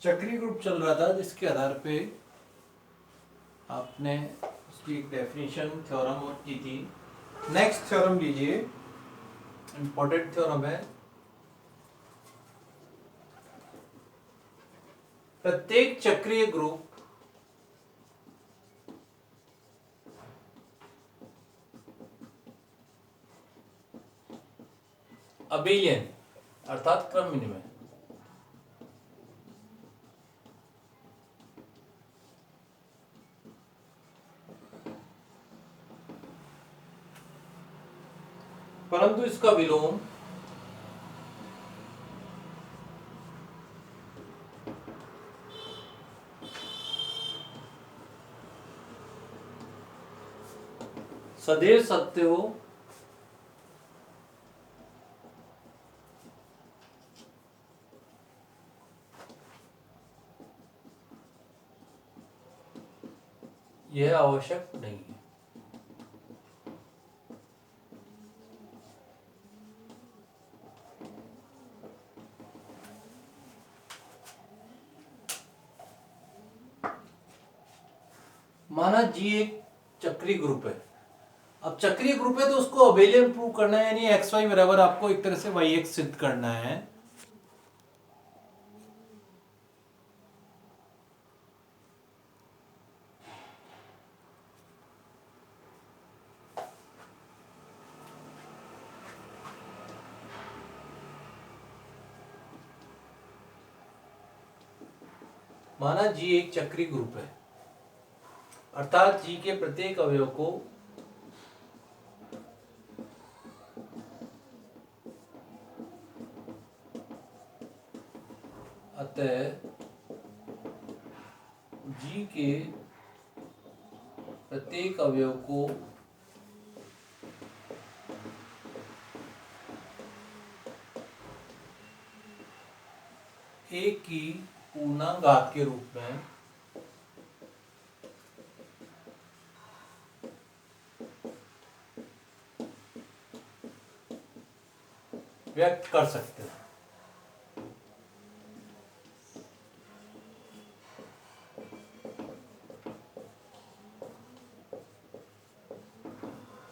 चक्रीय ग्रुप चल रहा था जिसके आधार पे आपने उसकी एक डेफिनेशन थ्योरम और की थी। नेक्स्ट थ्योरम लीजिए, इंपॉर्टेंट थ्योरम है। प्रत्येक चक्रीय ग्रुप अबेलियन अर्थात क्रम विनिमय परंतु इसका विलोम सदैव सत्य हो यह आवश्यक नहीं है। माना जी एक चक्रीय ग्रुप है। अब चक्रीय ग्रुप है तो उसको अबेलियन प्रूव करना है, यानी एक्स वाई बराबर आपको एक तरह से वाई एक्स सिद्ध करना है। माना जी एक चक्रीय ग्रुप है, अर्थात जी के प्रत्येक अवयव को अतः जी के प्रत्येक अवयव को एक की पूर्णांक के रूप में व्यक्त कर सकते हैं।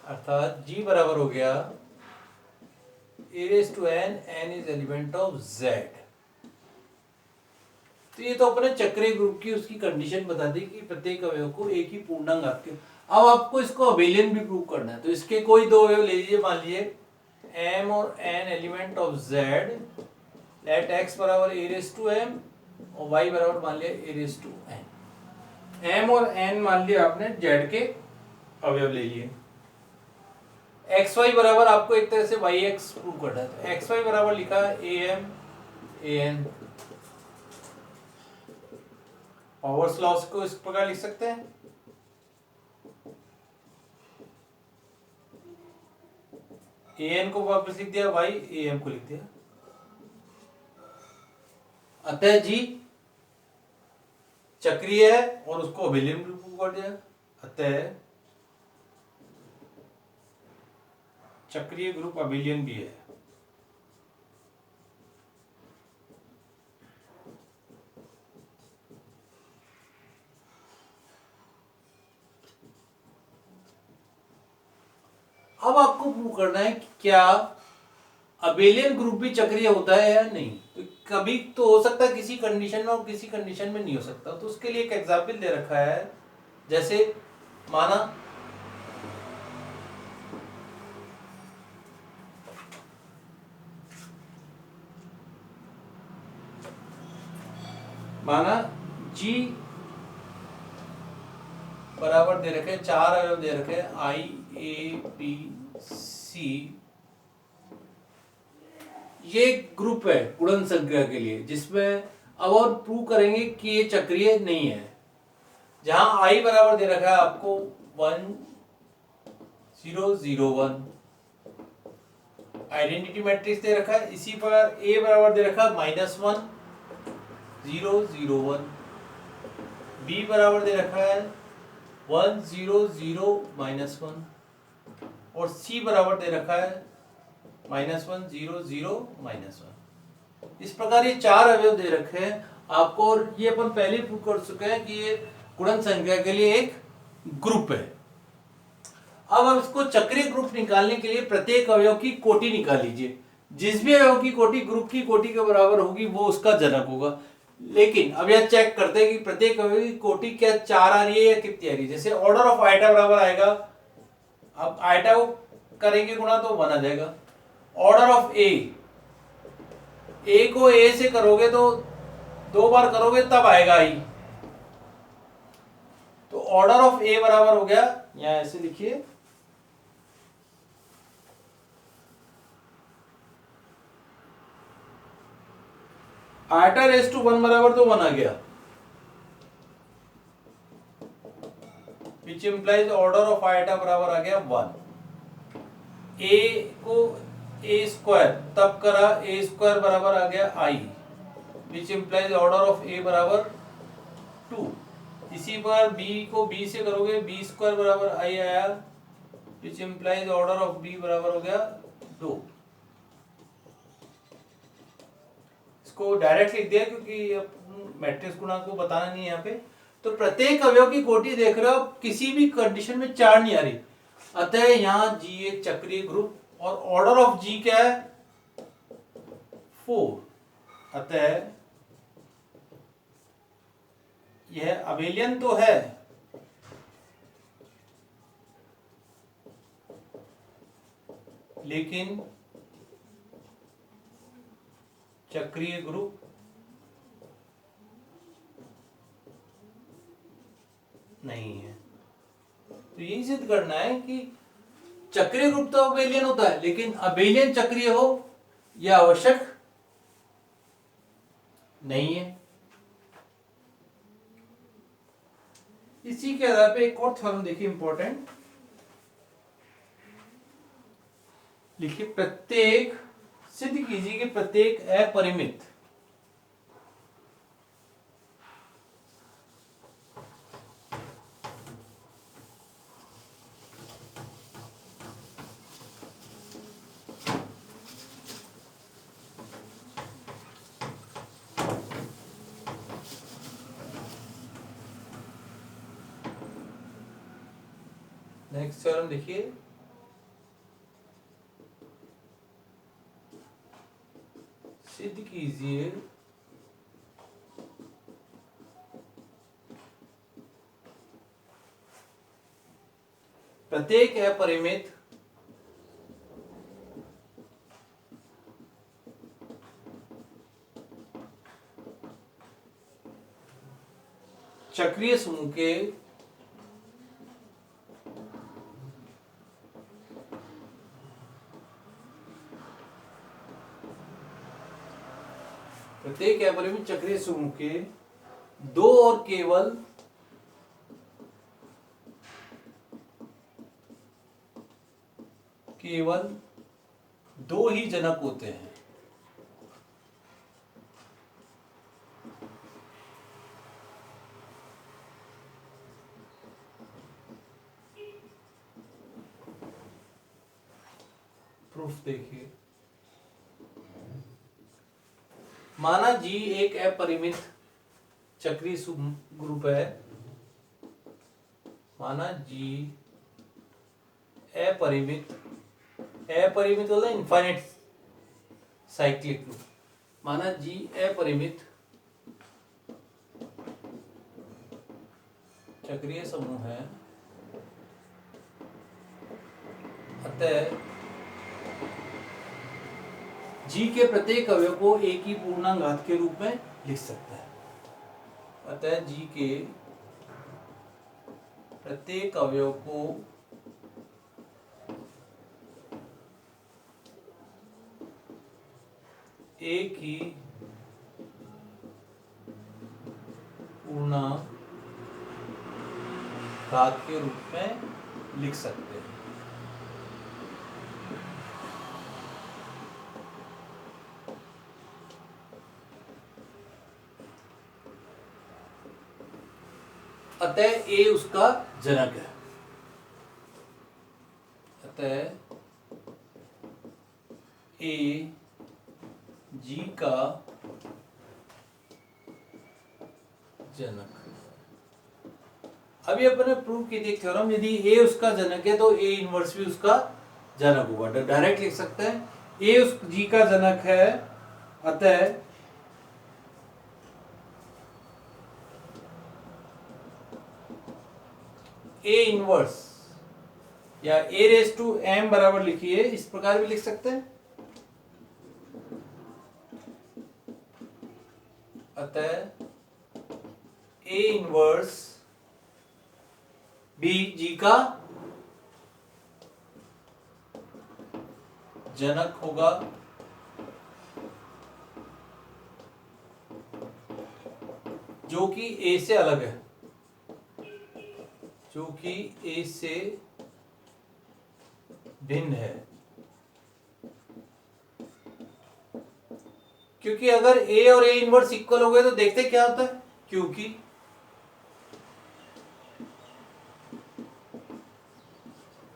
अर्थात g बराबर हो गया a raised to n, n is element of z। तो ये तो अपने चक्रीय ग्रुप की उसकी कंडीशन बता दी कि प्रत्येक अवयव को एक ही पूर्णांक के। अब आपको इसको अबेलियन भी प्रूव करना है, तो इसके कोई दो अवयव ले लीजिए, मान लीजिए m और n element of z, let x बराबर a raised to m और y बराबर मान लिया a raised to n। m और n मान लिया आपने z के अवयव ले लिए। एक्स वाई बराबर आपको एक तरह से वाई एक्स प्रूव करना है, तो एक्स वाई बराबर लिखा a m a n. Powers laws को इस प्रकार लिख सकते हैं, ए एन को वापस लिख दिया, वाई ए एम को लिख दिया। अतः जी चक्रीय है और उसको अबेलियन प्रूव कर दिया। अतः चक्रीय ग्रुप अबेलियन भी है। अब आपको प्रूव करना है कि क्या अबेलियन ग्रुप भी चक्रीय होता है या नहीं। तो कभी तो हो सकता है किसी कंडीशन में और किसी कंडीशन में नहीं हो सकता। तो उसके लिए एक एग्जाम्पल दे रखा है, जैसे माना जी बराबर दे रखे, चार अवयव दे रखे, आई ए बी सी। ये ग्रुप है गुणन संख्या के लिए, जिसमें अब और प्रूव करेंगे कि ये चक्रीय नहीं है। जहां आई बराबर दे रखा है आपको 1 0 0 1, आइडेंटिटी मैट्रिक्स दे रखा है। इसी पर ए बराबर दे रखा है -1 0 0 1, बी बराबर दे रखा है 1 0 0 -1 और सी बराबर दे रखा है -1 0 0 -1। इस प्रकार ये चार अवयव दे रखे हैं। आपको, और ये अपन पहले प्रूव कर चुके हैं कि ये गुणन संख्या के लिए एक ग्रुप है। अब हम इसको चक्रीय ग्रुप निकालने के लिए प्रत्येक अवयव की कोटि निकाल लीजिए। जिस भी अवयव की कोटि ग्रुप की कोटि के बराबर होगी वो उसका जनक होगा। लेकिन अब यह चेक करते हैं कि प्रत्येक अवयव की कोटि क्या 4 आ रही है या कितनी आ रही है। जैसे ऑर्डर ऑफ आइटा बराबर आएगा, अब आइटा को करेंगे गुणा तो 1 आ जाएगा। ऑर्डर ऑफ ए को ए से करोगे तो 2 बार करोगे तब आएगा आई। तो ऑर्डर ऑफ ए बराबर हो गया, यहां ऐसे लिखिए, आइटा रेस टू 1 बराबर तो 1 आ गया, which implies order of eta बराबर आ गया 1। ए को ए स्क्वायर तब करा, ए स्क्वायर बराबर आ गया आई, विच इंप्लाइज ऑर्डर ऑफ ए बराबर 2। इसी पर बी को बी से करोगे, बी स्क्वायर बराबर आई आया, which implies order of b बराबर हो गया 2। इसको डायरेक्ट लिख दिया क्योंकि मैट्रिक्स गुणांक को बताना नहीं है यहाँ पे। तो प्रत्येक अवयव की कोटि देख रहे हो, किसी भी कंडीशन में 4 नहीं आ रही, अतः यहाँ जी एक चक्रीय ग्रुप, और ऑर्डर ऑफ जी क्या है 4, अतः यह अबेलियन तो है लेकिन चक्रीय ग्रुप नहीं है। तो यही सिद्ध करना है कि चक्रीय ग्रुप तो अबेलियन होता है, लेकिन अबेलियन चक्रीय हो यह आवश्यक नहीं है। इसी के आधार पे एक और थ्योरम देखिए इंपॉर्टेंट, लिखिए, प्रत्येक, सिद्ध कीजिए कि प्रत्येक अपरिमित नेक्स्ट थ्योरम देखिए, सिद्ध कीजिए प्रत्येक अपरिमित चक्रीय समूह के प्रत्येक अपरिमित चक्रीय समूह के दो और केवल दो ही जनक होते हैं। प्रूफ देखिए, माना जी एक अपरिमित चक्रीय ग्रुप है, माना जी अपरिमित मतलब इनफाइनाइट साइक्लिक ग्रुप, माना जी अपरिमित चक्रीय समूह है, अतः जी के प्रत्येक अवयव को एक ही पूर्णांक घात के रूप में लिख सकता है। अतः जी के प्रत्येक अवयव को एक ही पूर्णांक घात के रूप में लिख सकते हैं। अतः ए उसका जनक है, अतः ए जी का जनक। अभी अपने प्रूव की थी थ्योरम, यदि ए उसका जनक है तो ए इनवर्स भी उसका जनक होगा। डायरेक्ट लिख सकते हैं ए उस जी का जनक है, अतः ए इनवर्स या ए रेस टू एम बराबर लिखिए, इस प्रकार भी लिख सकते हैं, अतः ए इनवर्स बी जी का जनक होगा, जो कि ए से अलग है, जो कि ए से भिन्न है। क्योंकि अगर ए और ए इनवर्स इक्वल हो गए तो देखते क्या होता है, क्योंकि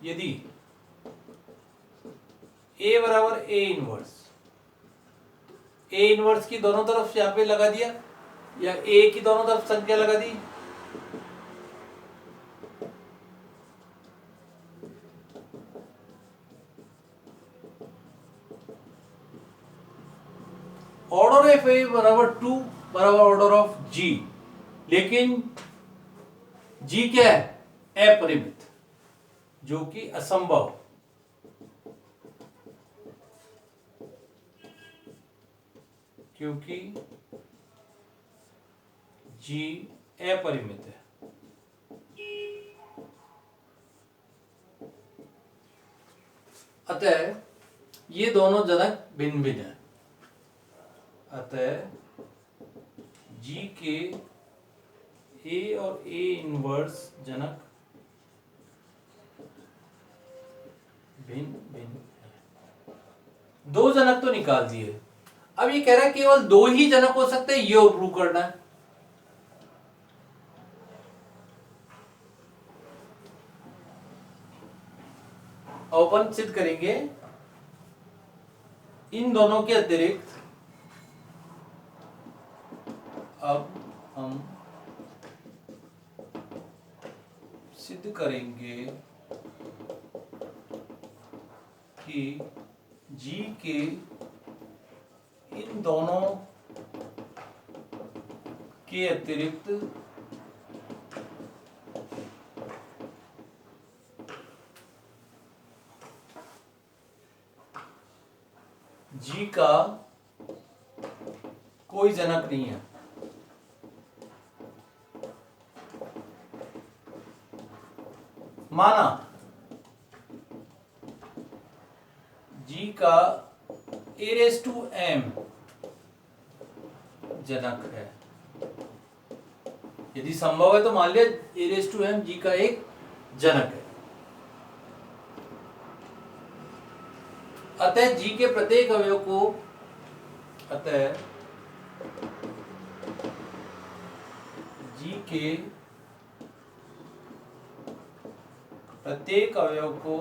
यदि ए बराबर ए इनवर्स, ए इनवर्स की दोनों तरफ यहां पे लगा दिया, या ए की दोनों तरफ संख्या लगा दी, ऑर्डर ऑफ ए बराबर 2 बराबर ऑर्डर ऑफ जी, लेकिन जी क्या है, अपरिमित, जो कि असंभव, क्योंकि जी अपरिमित है। अतः ये दोनों जनक भिन्न भिन्न है, अतः जी के ए और ए इनवर्स जनक भिन्न भिन्न है। दो जनक तो निकाल दिए, अब ये कह रहा है केवल दो ही जनक हो सकते हैं, ये और प्रूव करना है। अपन सिद्ध करेंगे इन दोनों के अतिरिक्त, अब हम सिद्ध करेंगे कि जी के इन दोनों के अतिरिक्त जी का कोई जनक नहीं है। माना जी का ए रेस टू एम जनक है, यदि संभव है तो मान लिया ए रेस टू एम जी का एक जनक है, अतः जी के प्रत्येक अवयव को, अतः जी के प्रत्येक अवयव को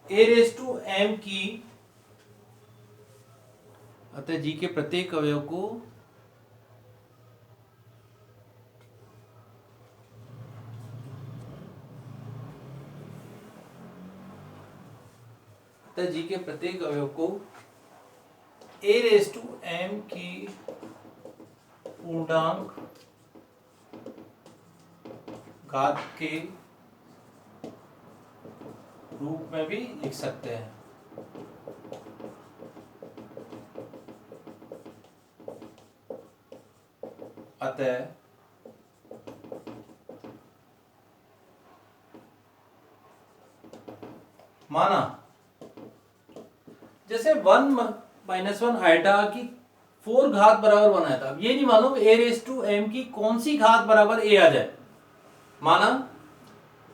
ए रेस टू एम की, अतः जी के प्रत्येक अवयव को अतः जी के प्रत्येक अवयव को ए रेस टू एम की पूर्णांक घात के रूप में भी लिख सकते हैं। अतः माना जैसे 1 - 1 आइटा की 4 घात बराबर 1 आया था, अब ये नहीं मालूम ए रेस टू एम की कौन सी घात बराबर ए आ जाए। माना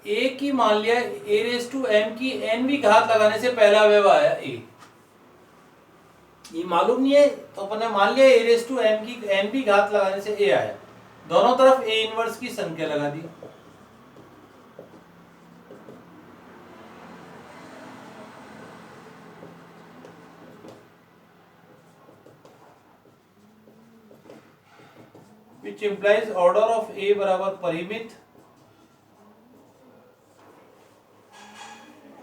ए की मान लिया ए रेस टू एम की एन भी घात लगाने से पहला अवयव आया ए, ये मालूम नहीं है तो अपन ने मान लिया ए रेस टू एम की एन भी घात लगाने से ए आया, दोनों तरफ ए इनवर्स की संख्या लगा दी। विच इम्प्लाइज ऑर्डर ऑफ ए बराबर परिमित।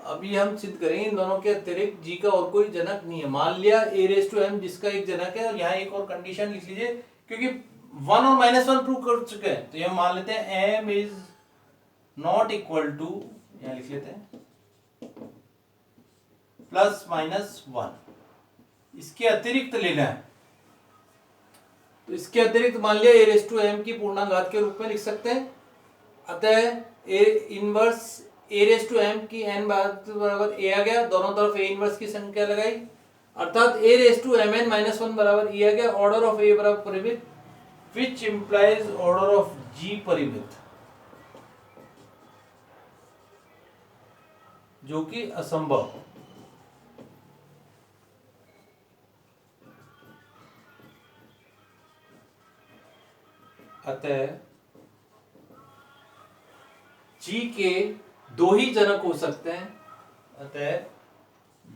अभी हम सिद्ध करेंगे इन दोनों के अतिरिक्त जी का और कोई जनक नहीं है। मान लिया ए रेस टू एम जिसका एक जनक है, और यहाँ एक और कंडीशन लिख लीजिए, क्योंकि 1 और -1 प्रूव कर चुके हैं, तो ये मान लेते हैं m is not equal to, यहाँ लिख लेते हैं +-1। इसके अतिरिक्त लेना है, तो इसके अतिरिक्त मान लिया ए रेस टू एम की पूर्णांक के रूप में लिख सकते हैं। अतः a inverse a raise to m की एन बराबर ए आ गया, दोनों तरफ ए इनवर्स की संख्या लगाई, अर्थात ए रेस टू एम एन -1 बराबर ई आ गया। ऑर्डर ऑफ ए बराबर परिमित, विच इंप्लाइज ऑर्डर ऑफ जी परिमित, जो कि असंभव। अतः जी के दो ही जनक हो सकते हैं, अतः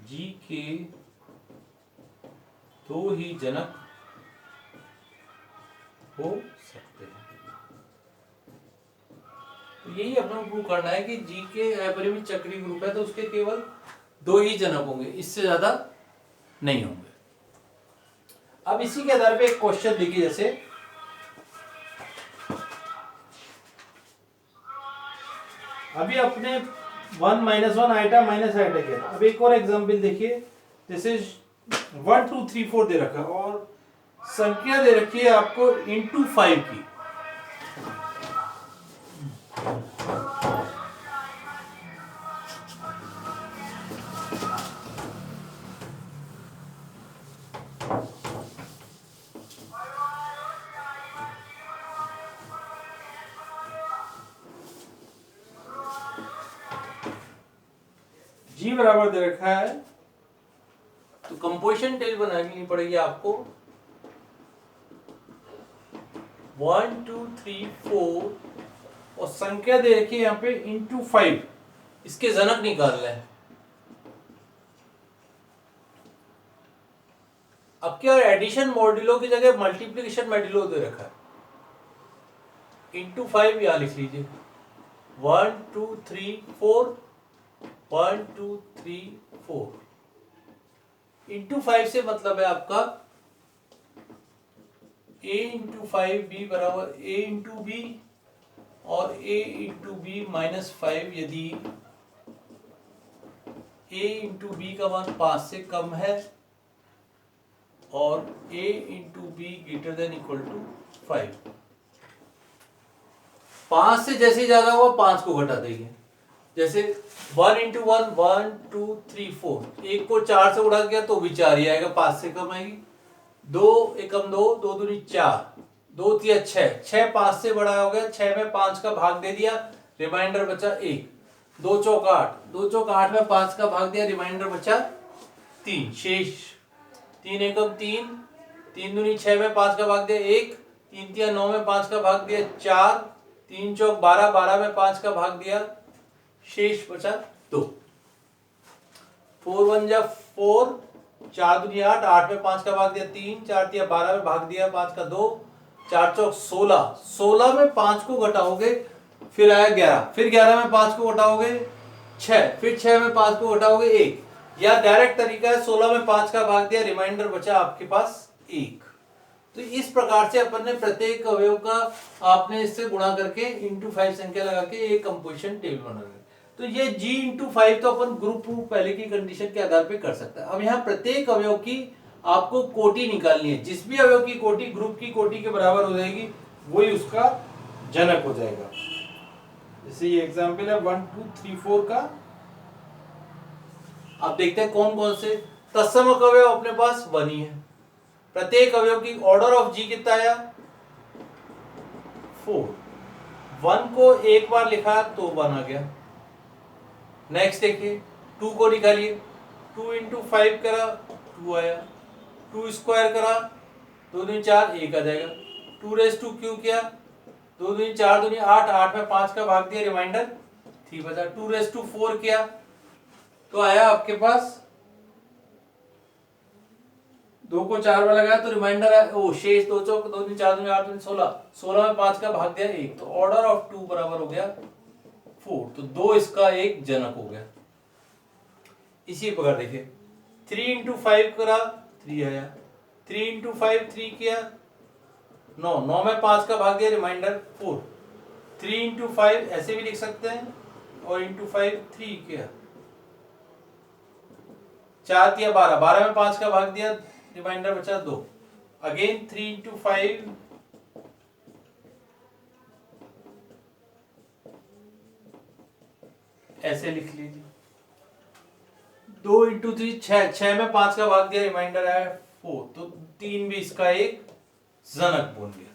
जी के दो ही जनक हो सकते हैं। तो यही अपना प्रूव करना है कि जी के अपरिमित चक्रीय ग्रुप है तो उसके केवल दो ही जनक होंगे, इससे ज्यादा नहीं होंगे। अब इसी के आधार पे एक क्वेश्चन देखिए, जैसे अभी अपने 1 -1 आइटा माइनस आइटा किया था। अब एक और एग्जांपल देखिए, जैसे 1 2 3 4 दे रखा है और संख्या दे रखी है आपको इंटू 5 की। जी बराबर दे रखा है, तो कंपोजिशन टेबल बनानी पड़ेगी आपको। 1 2 3 4 और संख्या दे रखी है यहाँ पे इंटू 5, इसके जनक निकालना है। अब क्या एडिशन मॉड्यूलो की जगह मल्टीप्लिकेशन मॉड्यूलो दे रखा है, इंटू 5 यहां लिख लीजिए। 1 2 3 4 1 2 3 4 इंटू 5 से मतलब है आपका a इंटू 5 b बराबर a इंटू बी और a इंटू बी -5 यदि a इंटू बी का मान 5 से कम है और a into b greater than equal to 5। 5 से जैसे ज्यादा हुआ 5 को घटा देंगे, जैसे 1 इंटू 1 1 2 3 4, एक को 4 से उड़ा गया तो भी 4 ही आएगा, 5 से कम आएगी। 2 एकम 2 2 दूनी 4 2 3 6 6 5 से बड़ा हो गया, 6 में 5 का भाग दे दिया, रिमाइंडर बचा 1। 2 चौक 8 2 चौक 8 में 5 का भाग दिया, रिमाइंडर बचा 3 शेष। 3 एकम 3 3 दूनी 6 में 5 का भाग दिया 1, 3 3 9 में 5 का भाग दिया 4, 3 चौक 12 12 में 5 का भाग दिया, शेष बचा 2। 4 1 जा 4 4 दूनी 8 8 में 5 का भाग दिया 3, 4 3 12 में भाग दिया 5 का 2, 4 चौक 16 16 में 5 को घटाओगे फिर आया 11, फिर 11 में 5 को घटाओगे 6, फिर 6 में 5 को घटाओगे 1, या डायरेक्ट तरीका है 16 में 5 का भाग दिया, रिमाइंडर बचा आपके पास 1। तो इस प्रकार से अपन ने प्रत्येक अवयव का आपने इससे गुणा करके इंटू 5 संख्या लगा के एक कंपोजिशन टेबल बना रहे। तो ये g इंटू 5 तो अपन ग्रुप प्रूफ पहले की कंडीशन के आधार पे कर सकता है। अब यहाँ प्रत्येक अवयव की आपको कोटि निकालनी है, जिस भी अवयव की कोटि ग्रुप की कोटि के बराबर हो जाएगी वही उसका जनक हो जाएगा। जैसे ये एग्जाम्पल है 1 2 3 4 का। अब देखते हैं कौन कौन से तत्समक अवयव अपने पास 1 ही है। प्रत्येक अवयव की ऑर्डर ऑफ जी कितना आया 4। 1 को एक बार लिखा तो 1 आ गया। नेक्स्ट देखिए 2 को निकालिए, 2 इंटू 5 करा 2 आया, 2 स्क्वायर करा 2 दूनी 4 1 आ जाएगा। 2 रेस टू क्यू किया 2 दूनी 4 दूनी 8 8 में 5 का भाग दिया, रिमाइंडर 3 बचा। 2 रेस टू 4 किया तो आया आपके पास 2 को 4 में लगाया तो रिमाइंडर है, ओ शेष 2 चौक 2 3 4 2 8 3 16, 16 में 5 का भाग दिया 1, तो ऑर्डर ऑफ 2 बराबर हो गया 4, तो 2 इसका एक जनक हो गया। इसी प्रकार देखिए 3 इंटू 5 करा 3 आया, 3 इंटू 5 3 किया 9, 9 में 5 का भाग दिया रिमाइंडर 4, 3 इंटू 5 ऐसे भी लिख सकते हैं, और इंटू 5 3 किया 4 किया 12, 12 में 5 का भाग दिया रिमाइंडर बचा 2, अगेन 3 इंटू 5 ऐसे लिख लीजिए, 2 इंटू 3 6, 6 में 5 का भाग दिया रिमाइंडर आया 4, तो 3 भी इसका एक जनक बन गया,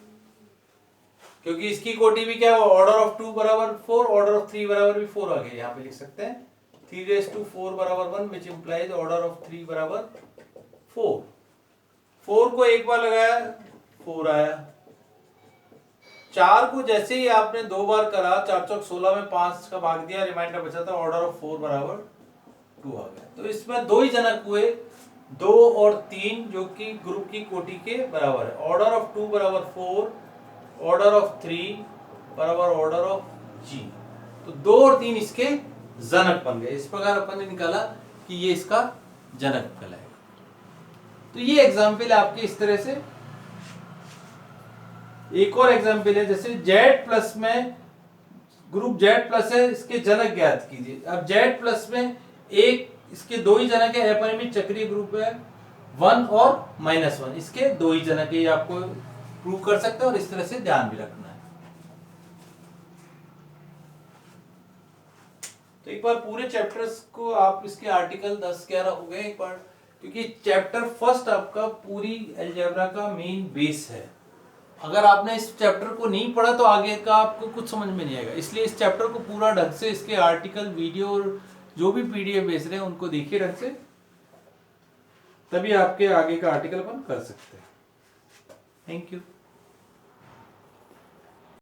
क्योंकि इसकी कोटि भी क्या है, ऑर्डर ऑफ 2 बराबर 4, ऑर्डर ऑफ 3 बराबर भी 4 आ गया। यहाँ पे लिख सकते हैं 3 रेज़ टू 4 बराबर 1, विच इंप्लाइज ऑर्डर ऑफ 3 बराबर 4। 4 को एक बार लगाया 4 आया, 4 को जैसे ही आपने 2 बार करा 4 चौक 16 में 5 का भाग दिया रिमाइंडर बचा था, ऑर्डर ऑफ 4 बराबर 2 आ गया। तो इसमें 2 ही जनक हुए, 2 और 3, जो कि ग्रुप की कोटि के बराबर है। ऑर्डर ऑफ 2 बराबर 4, ऑर्डर ऑफ 3 बराबर ऑर्डर ऑफ जी, तो 2 और 3 इसके जनक बन गए। इस प्रकार अपन ने निकाला कि ये इसका जनक कहलाएगा। तो ये एग्जाम्पल आपके इस तरह से। एक और एग्जाम्पल है, जैसे Z प्लस में ग्रुप Z प्लस है, इसके जनक ज्ञात कीजिए। अब Z प्लस में एक इसके 2 ही जनक है, अपरिमित चक्रीय ग्रुप है 1 और -1, इसके 2 ही जनक है, ये आपको प्रूव कर सकते हैं और इस तरह से ध्यान भी रखना है। तो एक बार पूरे चैप्टर्स को आप इसके आर्टिकल 10-11 हो गए एक बार, क्योंकि चैप्टर फर्स्ट आपका पूरी अलजेब्रा का मेन बेस है। अगर आपने इस चैप्टर को नहीं पढ़ा तो आगे का आपको कुछ समझ में नहीं आएगा, इसलिए इस चैप्टर को पूरा ढंग से, इसके आर्टिकल, वीडियो और जो भी PDF भेज रहे हैं उनको देखिए ढंग से, तभी आपके आगे का आर्टिकल अपन कर सकते हैं। Thank you.